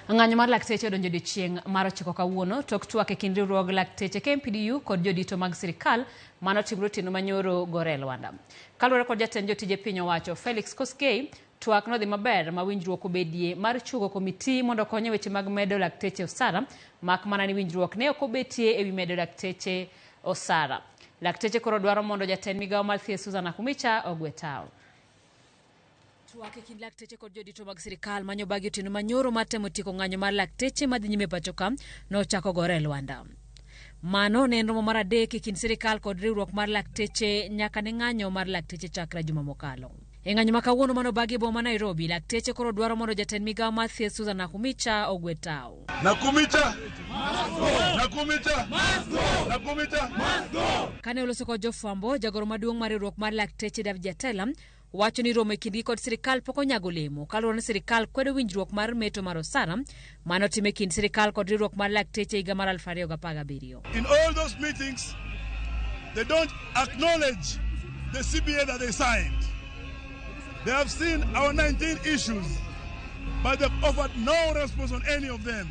Ng'anyo mar lakteche donjo chieng' mar 9 kawuono tok twak e kind riwruog lakteche KMPDU kod jodito mag sirkal mano timre otieno manyoro gore lwanda. Kaluwore kod jatend jotije piny owacho Felix Koskei, twak nodhi maber ma winjruok obedie mar chugo komiti mondo konye weche mag medo lakteche osara, mak mana ni winjruok ne ok obetie ewi medo lakteche osara. Lakteche koro dwaro mondo jatend migawo mar thieth Susan Akumicha ogwe tao. Twak e kind lakteche kod jodito mag sirkal manyo bagi otieno manyoro mar temo tieko ng'anyo mar lakteche madhi nyime pacho ka nochako gore lwanda. Mano ne en romo mar adek e kind sirkal kod riwruok mar lakteche nyaka ne ng'anyo mar lakteche chakra juma mokalo. E ng'anyo ma kawuono mano bagi boma Nairobi, lakteche koro dwaro mondo jatend migawo mar thieth Susan Akumicha ogwe tao. Nakumicha! Kane oloso kod jofwambo, jagoro maduong' mar riwruok mar lakteche David Jatela wacho ni romo e kindgi kod sirkal pok onyago olemo kaluwore ni sirkal kwedo winjruok mar meto mar osara mano time kind sirkal kod riwruok mar lakteche higa mar 2017. In all those meetings, they don't acknowledge the CBA that they signed. They have seen our 19 issues, but they've offered no response on any of them.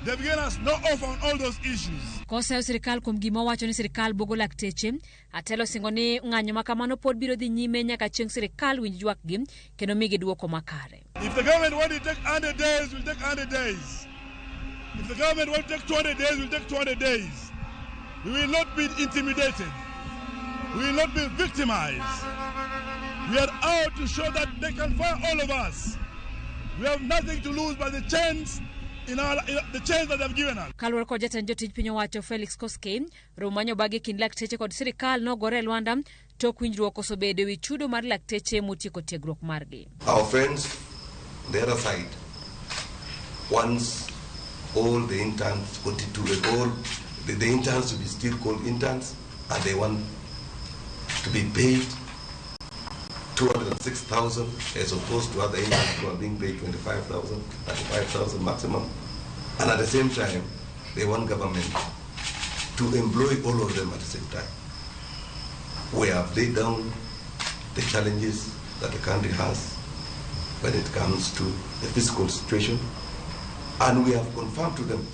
They've given us no offer on all those issues. Kosa sirkal kuom gima wacho ni sirkal bogo lakteche, atelo singo ni ng'anyo makamano pod biro dhi nyime nyaka chieng' sirkal winj ywakgi kendo migi duoko makare. If the government want to take 100 days, we'll take 100 days. If the government want to take 200 days, we'll take 200 days. We will not be intimidated. We will not be victimized. We are out to show that they can fire all of us. We have nothing to lose by the chance the change that they've given us. Kaluwore kod jatend jotij piny owacho Felix Koskei, romo manyo bagi kind lakteche kod sirkal nogore lwanda tok winjruok osebedo ewi chudo mar lakteche motieko tiegruok margi. Our friends on the other side, once all the interns wanted to all the interns to be still called interns, and they want to be paid 206,000 as opposed to other interns who are being paid 25,000, 35,000 maximum. And at the same time, they want government to employ all of them at the same time. We have laid down the challenges that the country has when it comes to the fiscal situation, and we have confirmed to them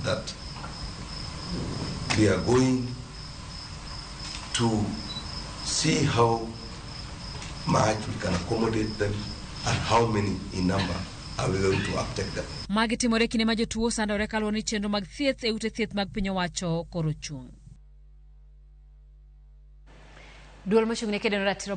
that we are going to see how much we can accommodate them and how many in number are we going to uptake them. Magi timore kinde ma jotuo sandore kaluwore ni chenro mag thieth e ute thieth mag piny owacho koro chung'. Duol mochung'ne kedo ne ratiro